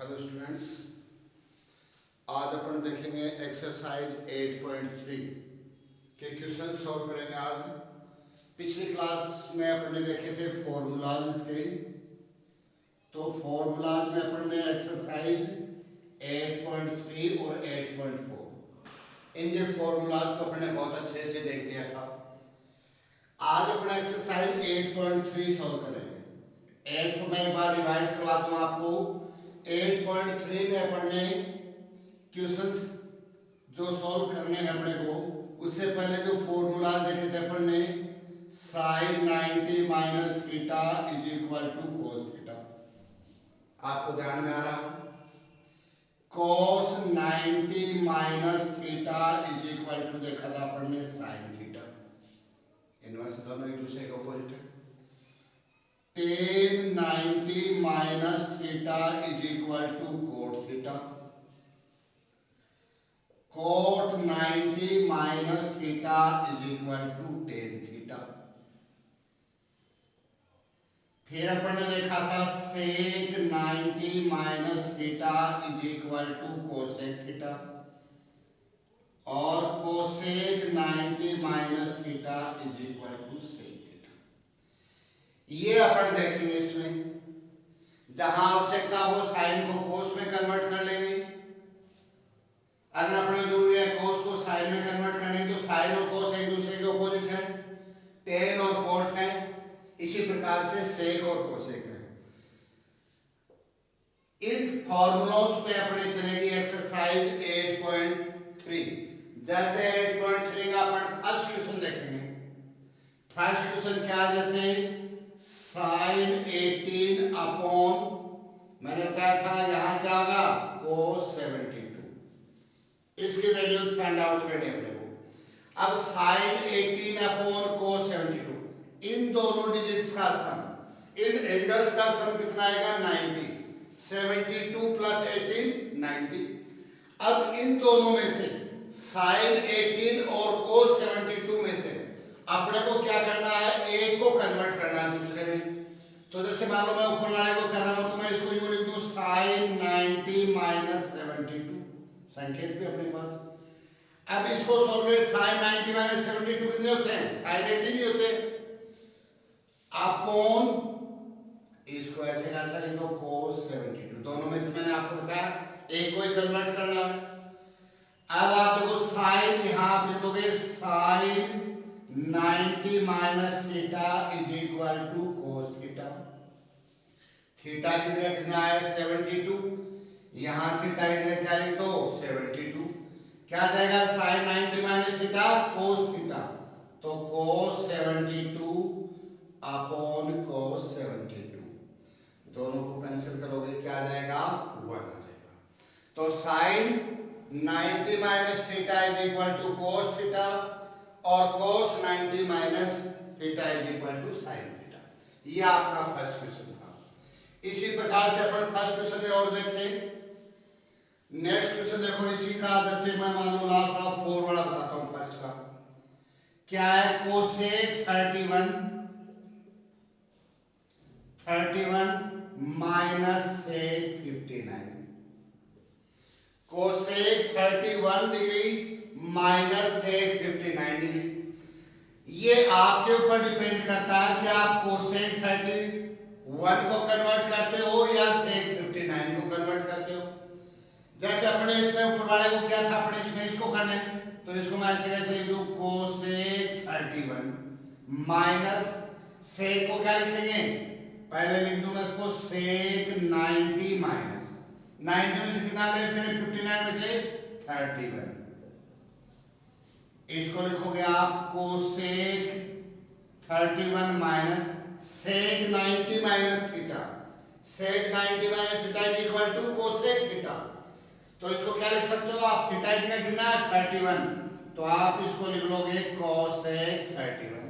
Hello students, आज अपन देखेंगे exercise 8.3 के क्वेश्चन सॉल्व करेंगे। आज पिछली क्लास में अपन ने देखे थे फॉर्मूलाज इसके, तो फॉर्मूलाज में अपन ने एक्सरसाइज 8.3 और 8.4 इन ये फॉर्मूलाज को अपन ने बहुत अच्छे से देख लिया था। आज अपन एक्सरसाइज 8.3 सॉल्व करेंगे। 8 को मैं एक बार रिवाइज करवाता हूँ आपको। 8.3 में अपन ने क्वेश्चंस जो सॉल्व करने हैं अपने को, उससे पहले जो फॉर्मूला देखे थे अपन ने, sin 90 minus theta is equal to cos theta. आपको ध्यान में आ रहा हो? cos 90 minus theta is equal to देखा था अपन ने sin थीटा। इनवर्स दोनों एक दूसरे के अपोजिट है। tan 90 minus theta is equal to cot theta. Cot 90 minus theta is equal to tan theta. फिर अपन ने देखा था sec 90 minus theta is equal to cosec theta, और cosec 90 minus theta is equal to sec theta. ये अपन देखेंगे। इसमें जहां आवश्यकता हो साइन को कोस में कन्वर्ट कर लेंगे। अगर अपने जरूरी है कोस को साइन में कन्वर्ट करने, तो साइन और कोस एक दूसरे के अपोजिट है, टेन और कोट है। इसी प्रकार से सेक और कोसेक है। इन फॉर्मूलों पे अपने चलेगी एक्सरसाइज 8.3। जैसे 8.3 का अपन फर्स्ट क्वेश्चन देखेंगे। फर्स्ट क्वेश्चन क्या है? जैसे sin 18 अपॉन, मैंने बताया था यहाँ क्या होगा, cos 72। इसकी वैल्यूज फाइंड आउट करनी है अपने को। अब sin 18 अपॉन cos 72, इन दोनों डिजिट्स का सम, इन एंगल्स का सम कितना आएगा? 90। 72 प्लस 18 90। अब इन दोनों में से sin 18 और cos 72 में से अपने को क्या करना है? एक को कन्वर्ट करना है दूसरे में। तो जैसे मान लो मैं ऊपर वाले को कर रहा हूं, तो मैं इसको यूं लिख दूं sin 90 माइनस 72, संकेत भी अपने पास। अब इसको सॉल्व करें। sin 90 माइनस 72 कितने होते हैं? sin 18 ही होते हैं। अपॉन इसको ऐसे कैसा लिख दो, cos 72। दोनों में से मैंने आपको बताया एक को ही कन्वर्ट करना है। अब आप देखो sin, यहां आप लिख दोगे sin 90 minus theta is equal to cos theta. Theta की जगह कितना है? 72। यहां थीटा की जगह क्या लिख दो? 72। क्या जाएगा? sin 90 minus theta cos theta, तो cos 72 अपॉन cos 72। दोनों को कैंसिल करोगे, क्या आ जाएगा? 1 आ जाएगा। तो sin 90 minus theta is equal to cos theta, और cos 90 minus theta is equal to sin theta. ये आपका फर्स्ट क्वेश्चन था। इसी प्रकार से अपन फर्स्ट क्वेश्चन में और देखते हैं। नेक्स्ट क्वेश्चन देखो इसी का। जैसे मैं मान लो लास्ट वाला 4 वाला बताता हूं। फर्स्ट का क्या है? Cosec 31 minus sec 59। Cosec 31 degree minus sec 59 degree. ये आपके ऊपर डिपेंड करता है कि आप कोसेक 31 को कन्वर्ट करते हो या सेक 59 को कन्वर्ट करते हो। जैसे अपने इसमें ऊपर वाले को क्या था, अपने इसमें इसको करना है, तो इसको मैं ऐसे कैसे लिख दूं? कोसेक 31 माइनस सेक को क्या लिख लेंगे? पहले लिख दूं मैं इसको सेक 90 माइनस 90 में से कितना लेस करें? 59 बचे 31। इसको लिखोगे आप cosec 31 minus sec 90 minus theta. Sec 90 minus theta is equal to cosec theta. तो इसको क्या लिख सकते हो आप? थीटा का कितना है? 31। तो आप इसको लिख लोगे cosec 31।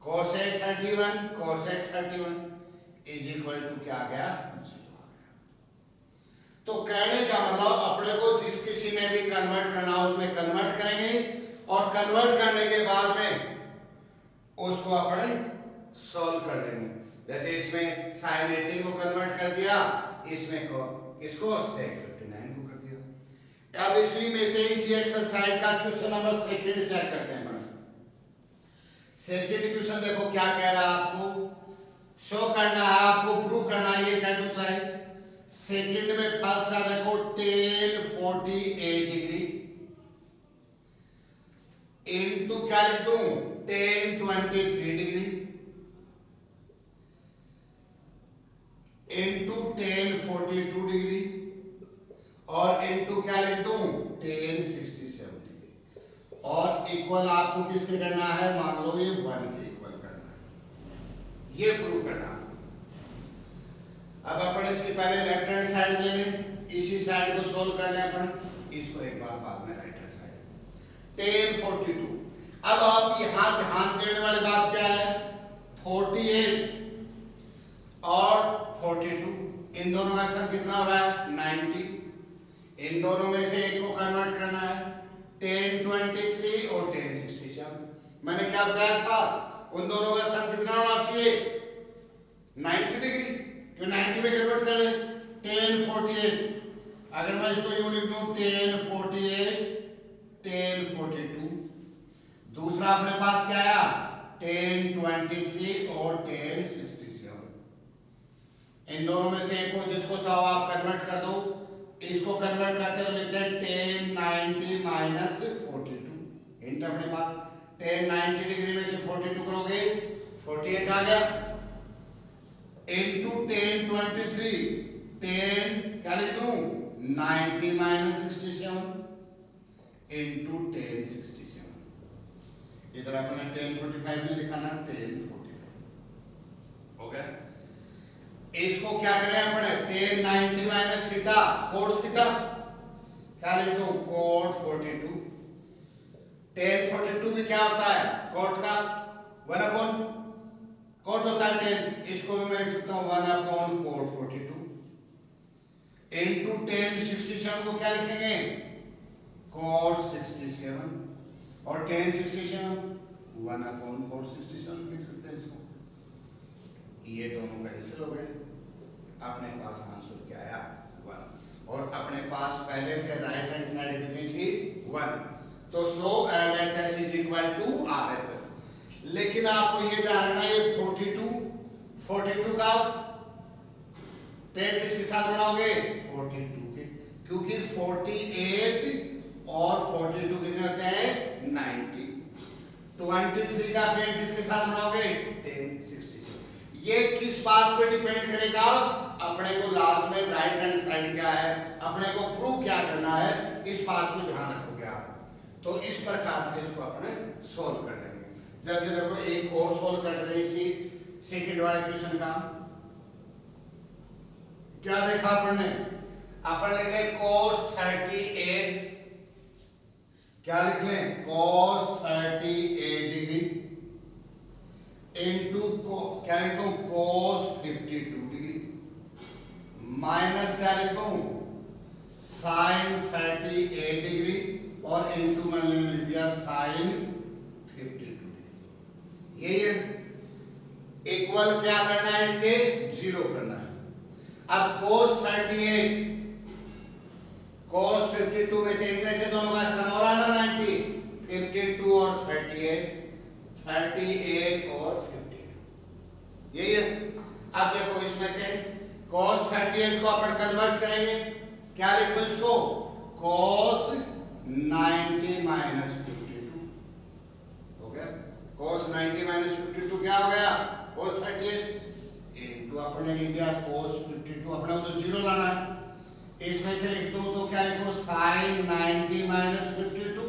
Cosec 31 cosec 31 is equal to क्या आ गया? 0 आ गया। तो कहने का मतलब अपने को जिस किसी में भी कन्वर्ट करना हो उसमें कन्वर्ट करेंगे, और कन्वर्ट करने के बाद में उसको अपने सॉल्व कर लेंगे। जैसे इसमें sin 18 को कन्वर्ट कर दिया दिया, इसमें किसको sec 59 को कर दिया। अब इसी में से इसी एक्सरसाइज का क्वेश्चन नंबर सेकंड चेक करते हैं। सेकंड क्वेश्चन देखो क्या कह रहा है, आपको शो करना है, आपको प्रूव करना है, ये कह दो चाहिए। सेकंड में फर्स्ट का देखो tan 48 डिग्री इनटू क्या लिख दूं tan 23 degree into tan 42 degree और इनटू क्या लिख दूं tan 67 डिग्री और इक्वल आपको किसके करना है, मान लो ये 1 के इक्वल करना है, ये प्रूव करना है। अब अपन इसकी पहले लेफ्ट हैंड साइड ले लें, इसी साइड को सोल्व कर लें अपन, इसको एक बार बाद में राइट हैंड साइड tan 42। अब आप यहां ध्यान देने वाली बात क्या है, 48 और 42 इन दोनों का सम कितना हो रहा है 90, इन दोनों में से एक को कन्वर्ट करना है tan 23 और tan 67। मैंने क्या बताया था, उन दोनों का सम कितना होना चाहिए 90 डिग्री, क्यों 90 में कन्वर्ट करें tan 48। अगर मैं इसको यूं लिख दूं tan 48 tan 42, दूसरा अपने पास क्या आया tan 23 और tan 67। इन दोनों में से एक को जिसको चाहो आप कन्वर्ट कर दो, इसको कन्वर्ट करते तो लिखते हैं tan 90 माइनस 42। हिंट अपने पास tan 90 डिग्री में से 42 करोगे 48 आ गया, इनटू tan 23 tan क्या लिख दूं 90 माइनस 67 इनटू tan 67। इधर अपने tan 45 में दिखाना tan 45 हो गया। इसको क्या करें अपने tan 90 minus theta cot theta क्या लिख दूं cot 42। tan 42 भी क्या होता है cot का 1 अपॉन cot होता है tan, इसको भी मैं लिख सकता हूं 1 अपॉन cot 42 इनटू tan 67 को क्या लिखेंगे cot 67 और tan 67 1 अपॉन cot 67 लिख सकते हैं इसको। ये दोनों कैंसिल हो गए, अपने पास आंसर क्या आया 1 और अपने पास पहले से राइट हैंड साइड कितनी थी 1, तो so LHS is equal to RHS। लेकिन आपको ये ध्यान रखना ये 42 का पेयर किसके साथ बनाओगे 42 के, क्योंकि 48 और 42 कितने होते हैं 90। 23 का पेयर किसके साथ बनाओगे tan 67। ये किस बात पे डिपेंड करेगा, अपने को लास्ट में राइट हैंड साइड क्या है, अपने को प्रूव क्या करना है, इस बात में ध्यान रखोगे आप। तो इस प्रकार से इसको अपने सोल्व कर लेंगे। जैसे देखो एक और सोल्व कर दें इसी सेकंड वाले क्वेश्चन का, क्या देखा अपन लिख लें cos 38, क्या लिख लें cos 38 डिग्री इनटू क्या लिखूं cos 52 डिग्री माइनस क्या लिखूं sin 38 डिग्री और इनटू मैंने लिख दिया sin 52 डिग्री। यही है, इक्वल क्या करना है इसके 0 करना है। अब cos 38 cos 52 में से इनमें से दोनों का सम हो रहा है ना 90, 52 और 38 और 52 यही है। अब देखो इसमें से cos 38 को अपन कन्वर्ट करेंगे, क्या लिखो इसको cos 90 माइनस 52 हो गया। cos 90 माइनस 52 क्या हो गया cos 38 इनटू अपने लिख दिया cos 52, अपने को तो 0 लाना है, इसमें से लिख दो तो क्या लिखो sin 90 माइनस 52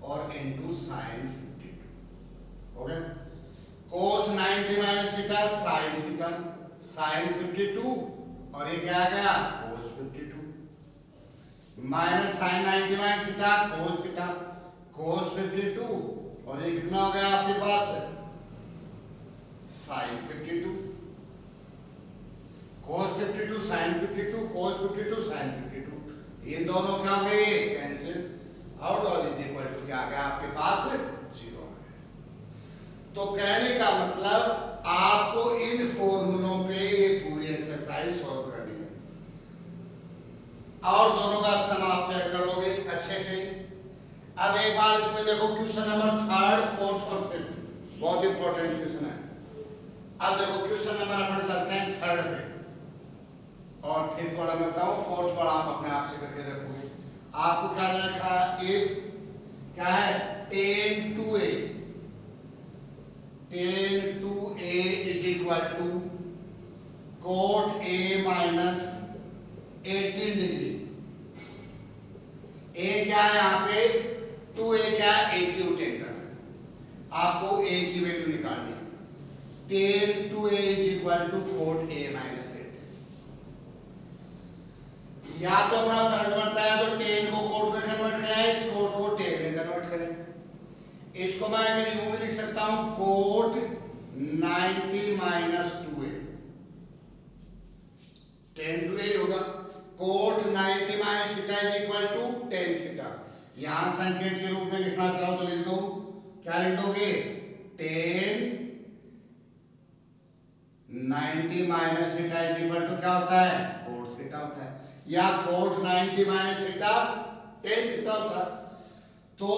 और इनटू sin 52 हो गया। cos 90 minus theta sin theta sin 52 और ये क्या आ गया cos 52 minus sin 90 minus theta cos 52 और ये कितना हो गया आपके पास sin 52 cos 52 sin 52 cos 52 sin 52, ये दोनों क्या हो गए कैंसिल आउट और इज इक्वल टू क्या आ गया आपके पास 0 आ गया। तो कहने का मतलब आपको इन फॉर्मूलों पे ये पूरी एक्सरसाइज सॉल्व करनी है। और दोनों का सम आप चेक कर लोगे अच्छे से। अब एक बार इसमें देखो क्वेश्चन नंबर थर्ड, फोर्थ और फिफ्थ, बहुत इंपॉर्टेंट क्वेश्चन है। अब देखो क्वेश्चन नंबर अपन चलते हैं थर्ड पे, और फिर थोड़ा मैं बताऊं फोर्थ थोड़ा आप अपने आप से करके देखोगे। आपको क्या दे रखा है, इफ क्या है, tan 2a, tan 2a is equal to cot a minus 18 degree. a क्या है यहाँ पे, 2a क्या है, एक्यूट एंगल। आपको a की वैल्यू निकालनी है। tan 2a is equal to cot a minus 18। या तो अपना करंट बनता है तो tan को cot में कन्वर्ट करें, इस cot को tan में कन्वर्ट करें। इसको मैं अगर यूं भी लिख सकता हूं, cot 90 minus 2a, tan 2a होगा। cot 90 minus theta is equal to tan theta. यहां संकेत के रूप में लिखना चाहो तो लिख दो, क्या लिख दोगे, tan 90 minus theta is equal to क्या होता है, cot थीटा होता है, या cot 90 minus theta tan theta होता है। तो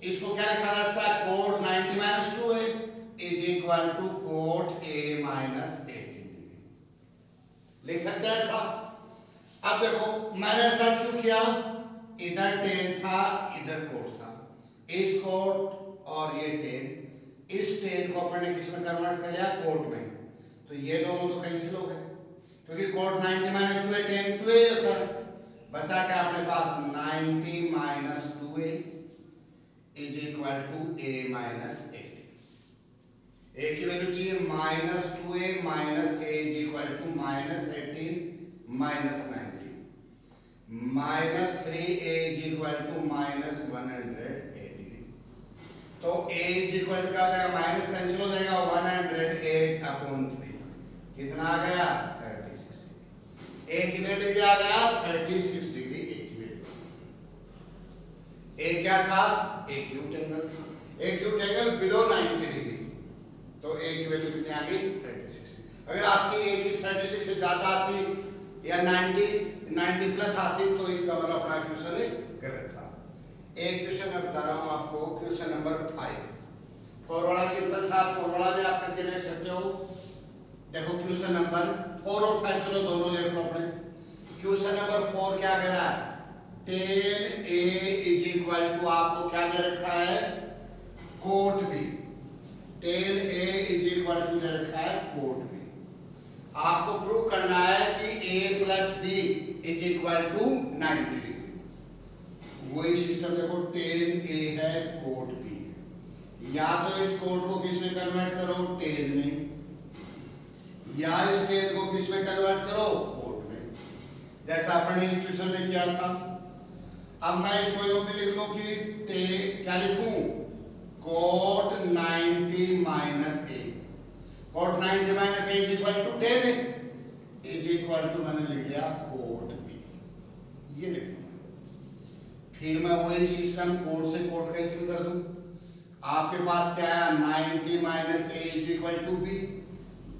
इसको क्या लिखा जाता है, cot 90 minus 2a is equal to cot a minus 18 degree, लिख सकते हैं ऐसा। अब देखो मैंने ऐसा क्यों किया, इधर tan था इधर cot था, इस cot और ये tan, इस tan को अपन ने किस में कन्वर्ट कर लिया, cot में, तो ये दोनों तो कैंसिल हो गए, क्योंकि cot 90 minus 2a tan 2a होता है। बचा क्या अपने पास, 90 minus 2a is equal to a minus 18। a की वैल्यू चाहिए minus 2a minus a is equal to minus 18 minus 90 minus 3a is equal to minus 180। तो a इज इक्वल टू क्या हो जाएगा, माइनस कैंसिल हो जाएगा, 108 अपॉन 3 कितना आ गया, 36 डिग्री। a कितने डिग्री आ गया, 36 डिग्री a की वैल्यू। a क्या था, एक्यूट एंगल था, एक्यूट एंगल बिलो 90 डिग्री, तो a की वैल्यू कितनी आ गई, 36। अगर आपकी a की 36 से ज्यादा आती या 90 प्लस आती तो इसका मतलब अपना क्वेश्चन गलत था। एक क्वेश्चन मैं बता रहा हूं आपको, क्वेश्चन नंबर 5, फोर वाला सिंपल सा, फोर वाला भी आप करके देख सकते हो। देखो क्वेश्चन नंबर 4 और 5, चलो दोनों देख लो अपने। क्वेश्चन नंबर 4 क्या कह रहा है, tan a is equal to, आपको क्या दे रखा है, cot b। tan a is equal to दे रखा है cot b। आपको प्रूव करना है कि a plus b is equal to 90 degree. वही सिस्टम देखो, tan a है cot b है, या तो इस cot को किस में कन्वर्ट करो, tan में, या इस tan को किस में कन्वर्ट करो, cot में, जैसा अपने इस क्वेश्चन में किया था। अब मैं इसको यूं भी लिख लूं कि क्या लिखूं, cot 90 minus a, cot 90 minus a is equal to tan a is equal to, मैंने लिख लिया cot b, ये लिखूंगा। फिर मैं वही सिस्टम, cot से cot कैंसिल कर दूं, आपके पास क्या है, 90 minus a is equal to b,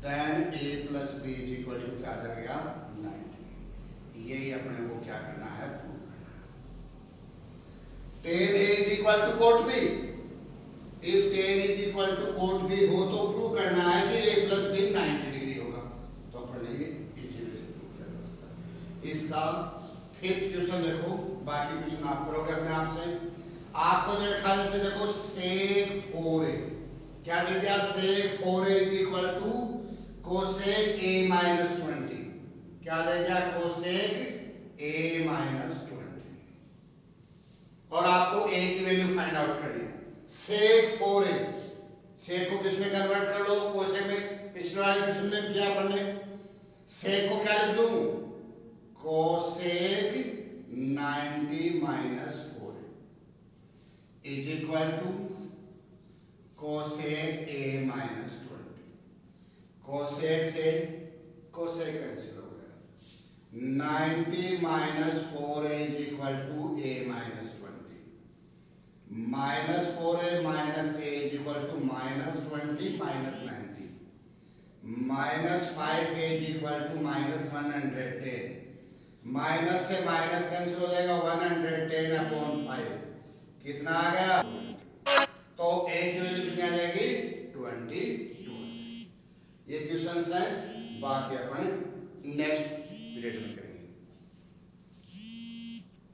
then a plus b is equal to क्या आ गया, 90। यही अपने को क्या करना है, प्रूव करना है। tan a is equal to cot b, if tan is equal to cot b हो तो प्रूव करना है कि a प्लस b 90 डिग्री होगा, तो अपन ने इजीली से प्रूव किया जा सकता है। इसका फिफ्थ क्वेश्चन देखो, बाकी क्वेश्चन आप करोगे अपने आप से। आपको देखा जैसे देखो sec 4a, क्या दे दिया, sec 4a is equal to cosec a minus 20, क्या दे दिया, cosec a माइनस 20, और आपको a की वैल्यू फाइंड आउट करनी है। sec 4a, sec को किस में कन्वर्ट कर लो, cosec में, पिछले वाले क्वेश्चन में किया अपन ने। sec को क्या लिख दूं, cosec 90 minus 4a is equal to cosec a minus 20, cosec से cosec कैंसिल हो गया, 90 minus 4a is equal to a minus 20, minus 4a minus a is equal to minus 20 minus 90, minus 5a is equal to minus 110, minus से minus cancel हो जाएगा, 110/5 कितना आ गया, तो a की वैल्यू कितनी आ जाएगी, 22। ये क्वेश्चंस है, बाकी अपन